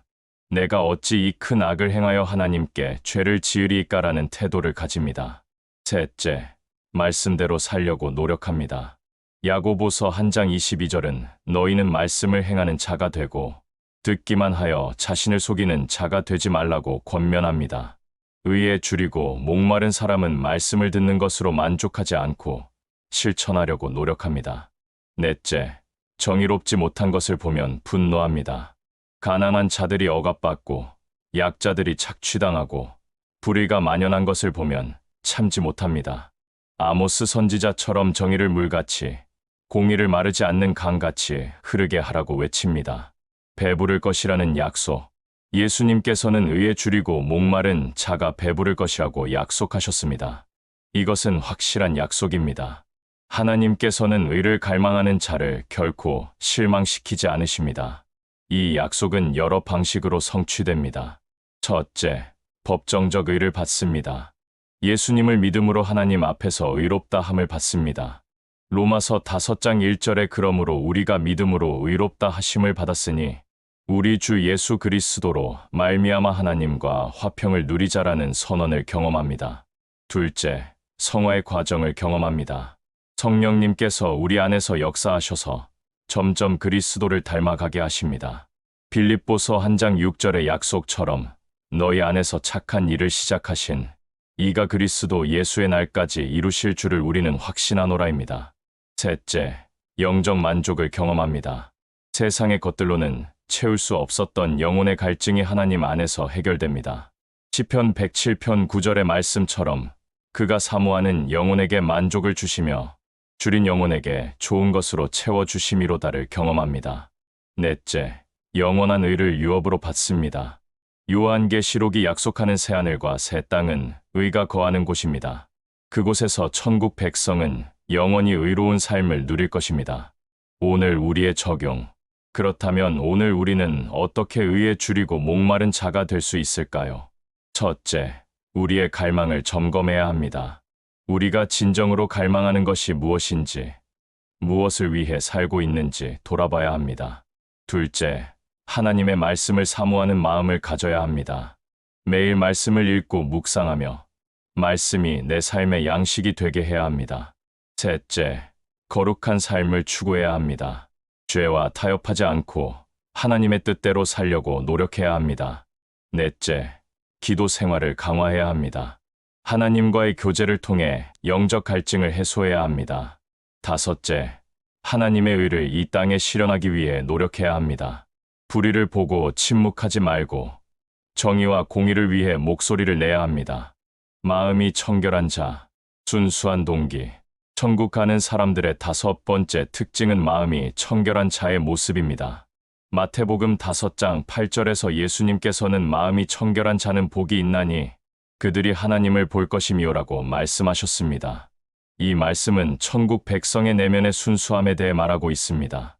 내가 어찌 이 큰 악을 행하여 하나님께 죄를 지으리이까라는 태도를 가집니다. 셋째, 말씀대로 살려고 노력합니다. 야고보서 1장 22절은 너희는 말씀을 행하는 자가 되고 듣기만 하여 자신을 속이는 자가 되지 말라고 권면합니다. 의에 줄이고 목마른 사람은 말씀을 듣는 것으로 만족하지 않고 실천하려고 노력합니다. 넷째, 정의롭지 못한 것을 보면 분노합니다. 가난한 자들이 억압받고 약자들이 착취당하고 불의가 만연한 것을 보면 참지 못합니다. 아모스 선지자처럼 정의를 물같이 공의를 마르지 않는 강같이 흐르게 하라고 외칩니다. 배부를 것이라는 약속. 예수님께서는 의에 줄이고 목마른 자가 배부를 것이라고 약속하셨습니다. 이것은 확실한 약속입니다. 하나님께서는 의를 갈망하는 자를 결코 실망시키지 않으십니다. 이 약속은 여러 방식으로 성취됩니다. 첫째, 법정적 의를 받습니다. 예수님을 믿음으로 하나님 앞에서 의롭다 함을 받습니다. 로마서 5장 1절에 그러므로 우리가 믿음으로 의롭다 하심을 받았으니 우리 주 예수 그리스도로 말미암아 하나님과 화평을 누리자라는 선언을 경험합니다. 둘째, 성화의 과정을 경험합니다. 성령님께서 우리 안에서 역사하셔서 점점 그리스도를 닮아가게 하십니다. 빌립보서 1장 6절의 약속처럼 너희 안에서 착한 일을 시작하신 이가 그리스도 예수의 날까지 이루실 줄을 우리는 확신하노라입니다. 셋째, 영적 만족을 경험합니다. 세상의 것들로는 채울 수 없었던 영혼의 갈증이 하나님 안에서 해결됩니다. 시편 107편 9절의 말씀처럼 그가 사모하는 영혼에게 만족을 주시며 줄인 영혼에게 좋은 것으로 채워주심이로다를 경험합니다. 넷째, 영원한 의를 유업으로 받습니다. 요한계시록이 약속하는 새하늘과 새 땅은 의가 거하는 곳입니다. 그곳에서 천국 백성은 영원히 의로운 삶을 누릴 것입니다. 오늘 우리의 적용. 그렇다면 오늘 우리는 어떻게 의에 줄이고 목마른 자가 될 수 있을까요? 첫째, 우리의 갈망을 점검해야 합니다. 우리가 진정으로 갈망하는 것이 무엇인지, 무엇을 위해 살고 있는지 돌아봐야 합니다. 둘째, 하나님의 말씀을 사모하는 마음을 가져야 합니다. 매일 말씀을 읽고 묵상하며 말씀이 내 삶의 양식이 되게 해야 합니다. 셋째, 거룩한 삶을 추구해야 합니다. 죄와 타협하지 않고 하나님의 뜻대로 살려고 노력해야 합니다. 넷째, 기도 생활을 강화해야 합니다. 하나님과의 교제를 통해 영적 갈증을 해소해야 합니다. 다섯째, 하나님의 의를 이 땅에 실현하기 위해 노력해야 합니다. 불의를 보고 침묵하지 말고 정의와 공의를 위해 목소리를 내야 합니다. 마음이 청결한 자, 순수한 동기. 천국 가는 사람들의 5번째 특징은 마음이 청결한 자의 모습입니다. 마태복음 5장 8절에서 예수님께서는 마음이 청결한 자는 복이 있나니 그들이 하나님을 볼 것이미요라고 말씀하셨습니다. 이 말씀은 천국 백성의 내면의 순수함에 대해 말하고 있습니다.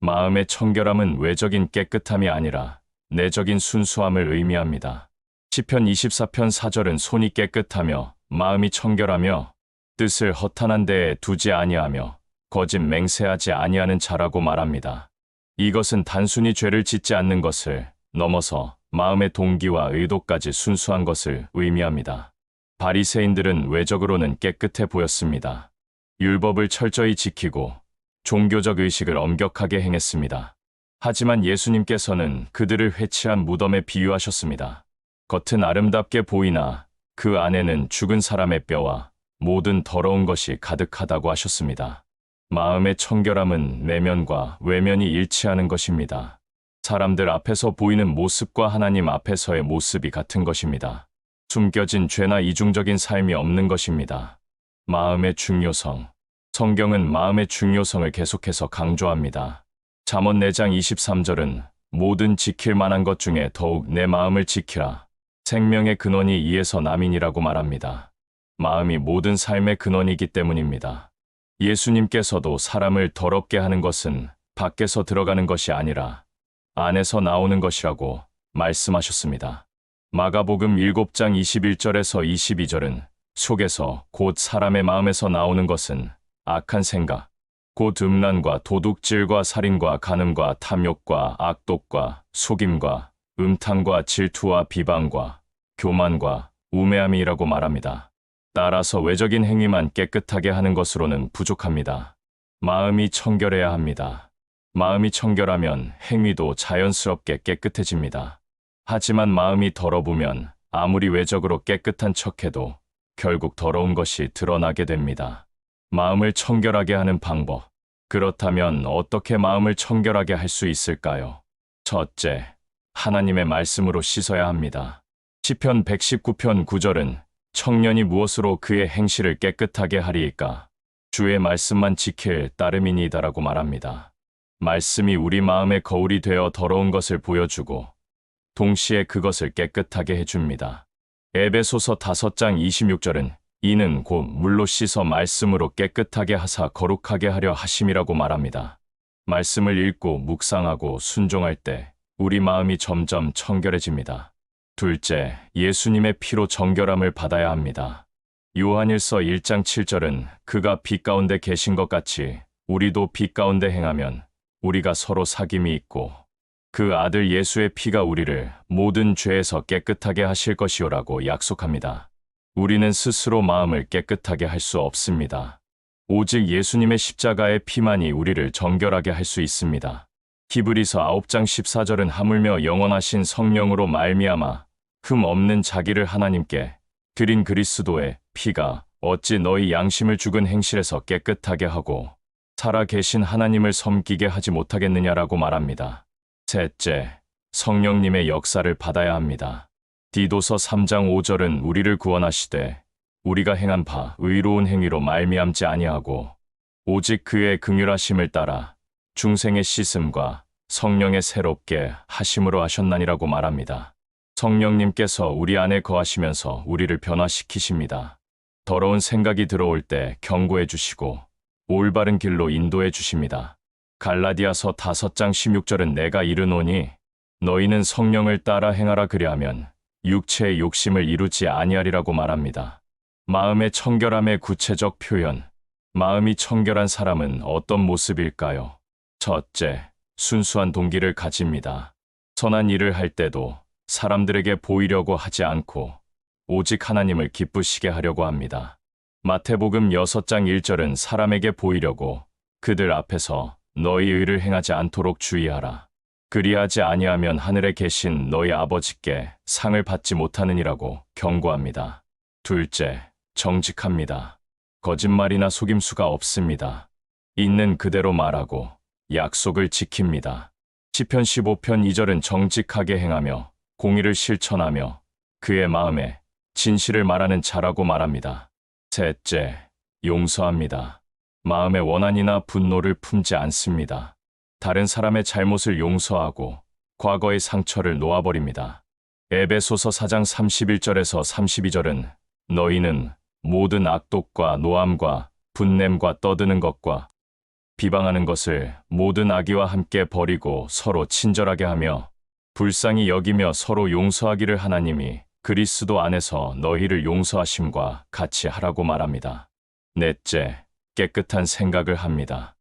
마음의 청결함은 외적인 깨끗함이 아니라 내적인 순수함을 의미합니다. 시편 24편 4절은 손이 깨끗하며 마음이 청결하며 뜻을 허탄한 데에 두지 아니하며 거짓 맹세하지 아니하는 자라고 말합니다. 이것은 단순히 죄를 짓지 않는 것을 넘어서 마음의 동기와 의도까지 순수한 것을 의미합니다. 바리새인들은 외적으로는 깨끗해 보였습니다. 율법을 철저히 지키고 종교적 의식을 엄격하게 행했습니다. 하지만 예수님께서는 그들을 회치한 무덤에 비유하셨습니다. 겉은 아름답게 보이나 그 안에는 죽은 사람의 뼈와 모든 더러운 것이 가득하다고 하셨습니다. 마음의 청결함은 내면과 외면이 일치하는 것입니다. 사람들 앞에서 보이는 모습과 하나님 앞에서의 모습이 같은 것입니다. 숨겨진 죄나 이중적인 삶이 없는 것입니다. 마음의 중요성. 성경은 마음의 중요성을 계속해서 강조합니다. 잠언 4장 23절은 모든 지킬 만한 것 중에 더욱 내 마음을 지키라. 생명의 근원이 이에서 남이니라고 말합니다. 마음이 모든 삶의 근원이기 때문입니다. 예수님께서도 사람을 더럽게 하는 것은 밖에서 들어가는 것이 아니라 안에서 나오는 것이라고 말씀하셨습니다. 마가복음 7장 21절에서 22절은 속에서 곧 사람의 마음에서 나오는 것은 악한 생각, 곧 음란과 도둑질과 살인과 간음과 탐욕과 악독과 속임과 음탕과 질투와 비방과 교만과 우매함이라고 말합니다. 따라서 외적인 행위만 깨끗하게 하는 것으로는 부족합니다. 마음이 청결해야 합니다. 마음이 청결하면 행위도 자연스럽게 깨끗해집니다. 하지만 마음이 더러우면 아무리 외적으로 깨끗한 척해도 결국 더러운 것이 드러나게 됩니다. 마음을 청결하게 하는 방법. 그렇다면 어떻게 마음을 청결하게 할 수 있을까요? 첫째, 하나님의 말씀으로 씻어야 합니다. 시편 119편 9절은 청년이 무엇으로 그의 행실을 깨끗하게 하리이까? 주의 말씀만 지킬 따름이니이다라고 말합니다. 말씀이 우리 마음의 거울이 되어 더러운 것을 보여주고 동시에 그것을 깨끗하게 해줍니다. 에베소서 5장 26절은 이는 곧 물로 씻어 말씀으로 깨끗하게 하사 거룩하게 하려 하심이라고 말합니다. 말씀을 읽고 묵상하고 순종할 때 우리 마음이 점점 청결해집니다. 둘째, 예수님의 피로 정결함을 받아야 합니다. 요한일서 1장 7절은 그가 빛 가운데 계신 것 같이 우리도 빛 가운데 행하면 우리가 서로 사귐이 있고 그 아들 예수의 피가 우리를 모든 죄에서 깨끗하게 하실 것이오라고 약속합니다. 우리는 스스로 마음을 깨끗하게 할 수 없습니다. 오직 예수님의 십자가의 피만이 우리를 정결하게 할 수 있습니다. 히브리서 9장 14절은 하물며 영원하신 성령으로 말미암아 흠 없는 자기를 하나님께 드린 그리스도의 피가 어찌 너희 양심을 죽은 행실에서 깨끗하게 하고 살아 계신 하나님을 섬기게 하지 못하겠느냐라고 말합니다. 셋째, 성령님의 역사를 받아야 합니다. 디도서 3장 5절은 우리를 구원하시되 우리가 행한 바 의로운 행위로 말미암지 아니하고 오직 그의 긍휼하심을 따라 중생의 씻음과 성령의 새롭게 하심으로 하셨나니라고 말합니다. 성령님께서 우리 안에 거하시면서 우리를 변화시키십니다. 더러운 생각이 들어올 때 경고해 주시고 올바른 길로 인도해 주십니다. 갈라디아서 5장 16절은 내가 이르노니 너희는 성령을 따라 행하라 그리하면 육체의 욕심을 이루지 아니하리라고 말합니다. 마음의 청결함의 구체적 표현. 마음이 청결한 사람은 어떤 모습일까요? 첫째, 순수한 동기를 가집니다. 선한 일을 할 때도 사람들에게 보이려고 하지 않고 오직 하나님을 기쁘시게 하려고 합니다. 마태복음 6장 1절은 사람에게 보이려고 그들 앞에서 너희 의를 행하지 않도록 주의하라. 그리하지 아니하면 하늘에 계신 너희 아버지께 상을 받지 못하느니라고 경고합니다. 둘째, 정직합니다. 거짓말이나 속임수가 없습니다. 있는 그대로 말하고 약속을 지킵니다. 시편 15편 2절은 정직하게 행하며 공의를 실천하며 그의 마음에 진실을 말하는 자라고 말합니다. 셋째, 용서합니다. 마음에 원한이나 분노를 품지 않습니다. 다른 사람의 잘못을 용서하고 과거의 상처를 놓아버립니다. 에베소서 4장 31절에서 32절은 너희는 모든 악독과 노함과 분냄과 떠드는 것과 비방하는 것을 모든 악의와 함께 버리고 서로 친절하게 하며 불쌍히 여기며 서로 용서하기를 하나님이 그리스도 안에서 너희를 용서하심과 같이 하라고 말합니다. 넷째, 깨끗한 생각을 합니다.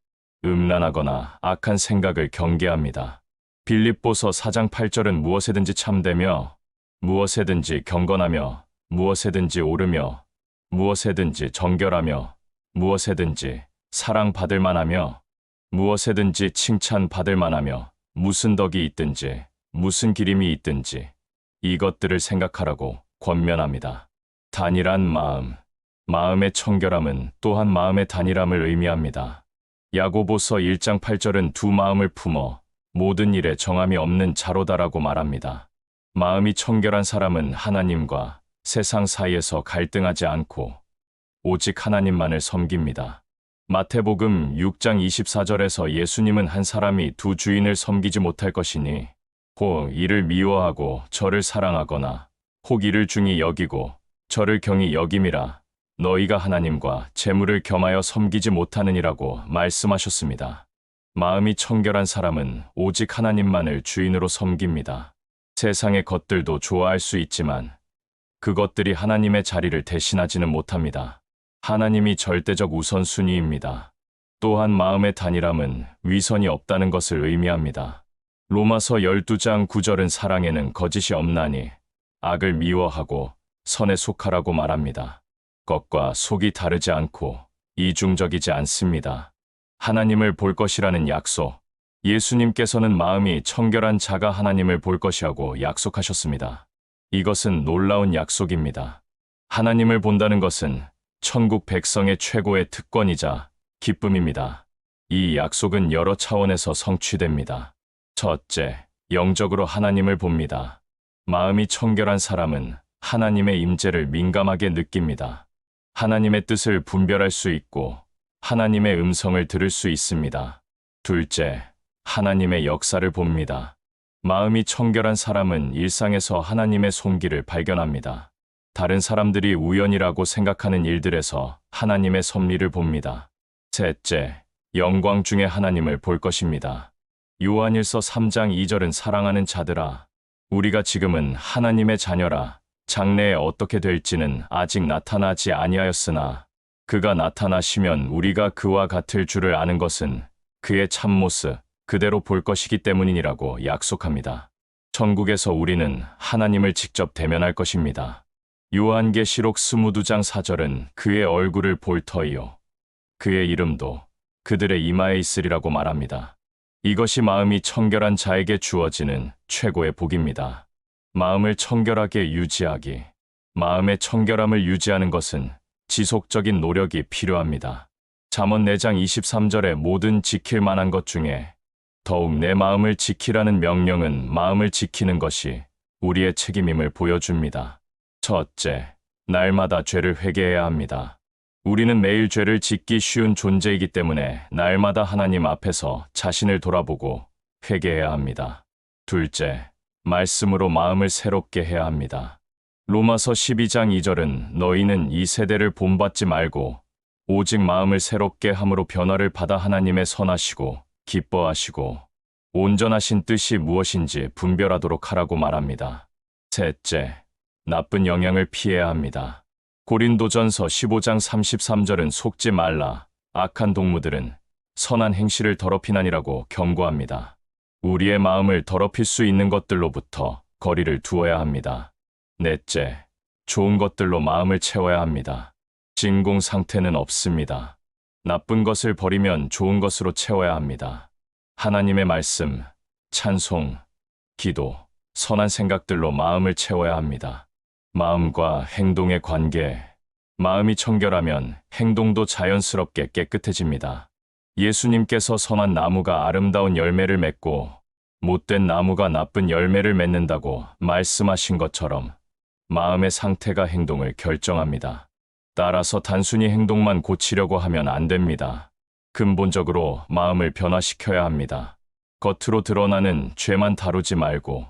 음란하거나 악한 생각을 경계합니다. 빌립보서 4장 8절은 무엇에든지 참되며 무엇에든지 경건하며 무엇에든지 옳으며 무엇에든지 정결하며 무엇에든지 사랑받을 만하며 무엇에든지 칭찬받을 만하며 무슨 덕이 있든지 무슨 기림이 있든지 이것들을 생각하라고 권면합니다. 단일한 마음, 마음의 청결함은 또한 마음의 단일함을 의미합니다. 야고보서 1장 8절은 두 마음을 품어 모든 일에 정함이 없는 자로다라고 말합니다. 마음이 청결한 사람은 하나님과 세상 사이에서 갈등하지 않고 오직 하나님만을 섬깁니다. 마태복음 6장 24절에서 예수님은 한 사람이 두 주인을 섬기지 못할 것이니 혹 이를 미워하고 저를 사랑하거나 혹 이를 중히 여기고 저를 경히 여김이라 너희가 하나님과 재물을 겸하여 섬기지 못하느니라고 말씀하셨습니다. 마음이 청결한 사람은 오직 하나님만을 주인으로 섬깁니다. 세상의 것들도 좋아할 수 있지만 그것들이 하나님의 자리를 대신하지는 못합니다. 하나님이 절대적 우선순위입니다. 또한 마음의 단일함은 위선이 없다는 것을 의미합니다. 로마서 12장 9절은 사랑에는 거짓이 없나니 악을 미워하고 선에 속하라고 말합니다. 것과 속이 다르지 않고 이중적이지 않습니다. 하나님을 볼 것이라는 약속. 예수님께서는 마음이 청결한 자가 하나님을 볼 것이라고 약속하셨습니다. 이것은 놀라운 약속입니다. 하나님을 본다는 것은 천국 백성의 최고의 특권이자 기쁨입니다. 이 약속은 여러 차원에서 성취됩니다. 첫째, 영적으로 하나님을 봅니다. 마음이 청결한 사람은 하나님의 임재를 민감하게 느낍니다. 하나님의 뜻을 분별할 수 있고 하나님의 음성을 들을 수 있습니다. 둘째, 하나님의 역사를 봅니다. 마음이 청결한 사람은 일상에서 하나님의 손길을 발견합니다. 다른 사람들이 우연이라고 생각하는 일들에서 하나님의 섭리를 봅니다. 셋째, 영광 중에 하나님을 볼 것입니다. 요한일서 3장 2절은 사랑하는 자들아, 우리가 지금은 하나님의 자녀라. 장래에 어떻게 될지는 아직 나타나지 아니하였으나 그가 나타나시면 우리가 그와 같을 줄을 아는 것은 그의 참모습 그대로 볼 것이기 때문이니라고 약속합니다. 천국에서 우리는 하나님을 직접 대면할 것입니다. 요한계시록 22장 4절은 그의 얼굴을 볼 터이요 그의 이름도 그들의 이마에 있으리라고 말합니다. 이것이 마음이 청결한 자에게 주어지는 최고의 복입니다. 마음을 청결하게 유지하기. 마음의 청결함을 유지하는 것은 지속적인 노력이 필요합니다. 잠언 4장 23절에 모든 지킬 만한 것 중에 더욱 내 마음을 지키라는 명령은 마음을 지키는 것이 우리의 책임임을 보여줍니다. 첫째, 날마다 죄를 회개해야 합니다. 우리는 매일 죄를 짓기 쉬운 존재이기 때문에 날마다 하나님 앞에서 자신을 돌아보고 회개해야 합니다. 둘째, 말씀으로 마음을 새롭게 해야 합니다. 로마서 12장 2절은 너희는 이 세대를 본받지 말고 오직 마음을 새롭게 함으로 변화를 받아 하나님의 선하시고 기뻐하시고 온전하신 뜻이 무엇인지 분별하도록 하라고 말합니다. 셋째, 나쁜 영향을 피해야 합니다. 고린도전서 15장 33절은 속지 말라. 악한 동무들은 선한 행실을 더럽히나니라고 경고합니다. 우리의 마음을 더럽힐 수 있는 것들로부터 거리를 두어야 합니다. 넷째, 좋은 것들로 마음을 채워야 합니다. 진공 상태는 없습니다. 나쁜 것을 버리면 좋은 것으로 채워야 합니다. 하나님의 말씀, 찬송, 기도, 선한 생각들로 마음을 채워야 합니다. 마음과 행동의 관계. 마음이 청결하면 행동도 자연스럽게 깨끗해집니다. 예수님께서 선한 나무가 아름다운 열매를 맺고 못된 나무가 나쁜 열매를 맺는다고 말씀하신 것처럼 마음의 상태가 행동을 결정합니다. 따라서 단순히 행동만 고치려고 하면 안 됩니다. 근본적으로 마음을 변화시켜야 합니다. 겉으로 드러나는 죄만 다루지 말고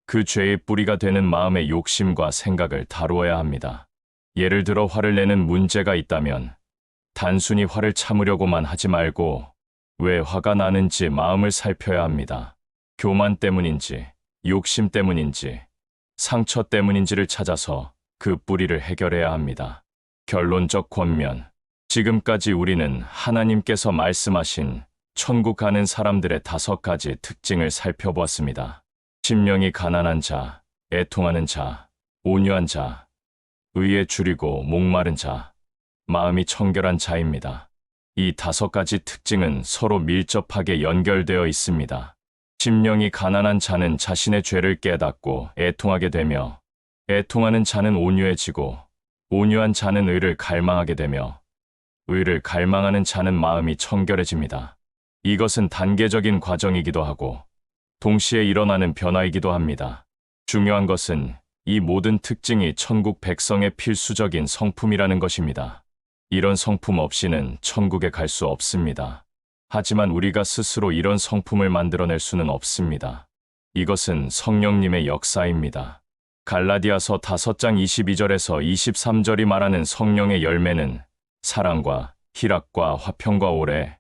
그 죄의 뿌리가 되는 마음의 욕심과 생각을 다루어야 합니다. 예를 들어 화를 내는 문제가 있다면 단순히 화를 참으려고만 하지 말고 왜 화가 나는지 마음을 살펴야 합니다. 교만 때문인지, 욕심 때문인지, 상처 때문인지를 찾아서 그 뿌리를 해결해야 합니다. 결론적 권면. 지금까지 우리는 하나님께서 말씀하신 천국 가는 사람들의 5가지 특징을 살펴보았습니다. 심령이 가난한 자, 애통하는 자, 온유한 자, 의에 줄이고 목마른 자, 마음이 청결한 자입니다. 이 5가지 특징은 서로 밀접하게 연결되어 있습니다. 심령이 가난한 자는 자신의 죄를 깨닫고 애통하게 되며, 애통하는 자는 온유해지고, 온유한 자는 의를 갈망하게 되며, 의를 갈망하는 자는 마음이 청결해집니다. 이것은 단계적인 과정이기도 하고, 동시에 일어나는 변화이기도 합니다. 중요한 것은 이 모든 특징이 천국 백성의 필수적인 성품이라는 것입니다. 이런 성품 없이는 천국에 갈 수 없습니다. 하지만 우리가 스스로 이런 성품을 만들어낼 수는 없습니다. 이것은 성령님의 역사입니다. 갈라디아서 5장 22절에서 23절이 말하는 성령의 열매는 사랑과 희락과 화평과 오래,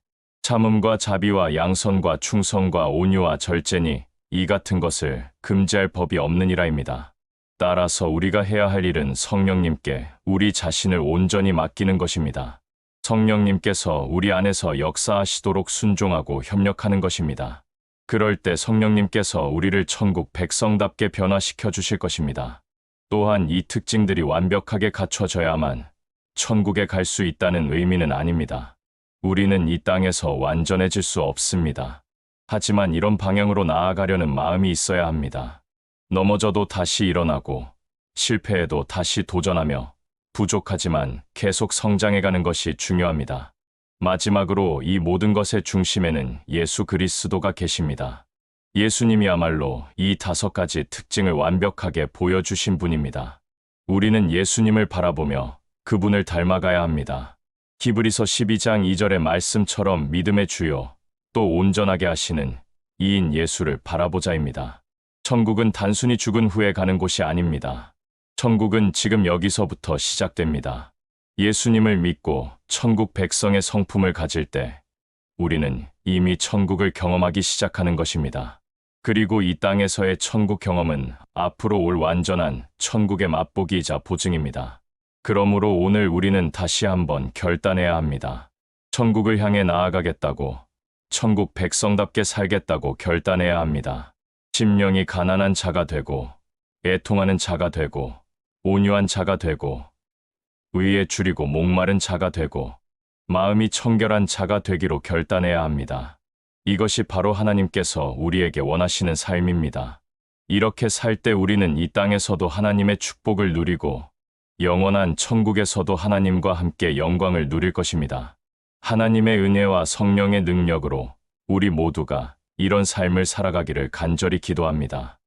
참음과 자비와 양선과 충성과 온유와 절제니 이 같은 것을 금지할 법이 없느니라입니다. 따라서 우리가 해야 할 일은 성령님께 우리 자신을 온전히 맡기는 것입니다. 성령님께서 우리 안에서 역사하시도록 순종하고 협력하는 것입니다. 그럴 때 성령님께서 우리를 천국 백성답게 변화시켜 주실 것입니다. 또한 이 특징들이 완벽하게 갖춰져야만 천국에 갈 수 있다는 의미는 아닙니다. 우리는 이 땅에서 완전해질 수 없습니다. 하지만 이런 방향으로 나아가려는 마음이 있어야 합니다. 넘어져도 다시 일어나고 실패해도 다시 도전하며 부족하지만 계속 성장해가는 것이 중요합니다. 마지막으로 이 모든 것의 중심에는 예수 그리스도가 계십니다. 예수님이야말로 이 5가지 특징을 완벽하게 보여주신 분입니다. 우리는 예수님을 바라보며 그분을 닮아가야 합니다. 히브리서 12장 2절의 말씀처럼 믿음의 주요 또 온전하게 하시는 이인 예수를 바라보자입니다. 천국은 단순히 죽은 후에 가는 곳이 아닙니다. 천국은 지금 여기서부터 시작됩니다. 예수님을 믿고 천국 백성의 성품을 가질 때 우리는 이미 천국을 경험하기 시작하는 것입니다. 그리고 이 땅에서의 천국 경험은 앞으로 올 완전한 천국의 맛보기이자 보증입니다. 그러므로 오늘 우리는 다시 한번 결단해야 합니다. 천국을 향해 나아가겠다고, 천국 백성답게 살겠다고 결단해야 합니다. 심령이 가난한 자가 되고, 애통하는 자가 되고, 온유한 자가 되고, 의에 줄이고 목마른 자가 되고, 마음이 청결한 자가 되기로 결단해야 합니다. 이것이 바로 하나님께서 우리에게 원하시는 삶입니다. 이렇게 살 때 우리는 이 땅에서도 하나님의 축복을 누리고 영원한 천국에서도 하나님과 함께 영광을 누릴 것입니다. 하나님의 은혜와 성령의 능력으로 우리 모두가 이런 삶을 살아가기를 간절히 기도합니다.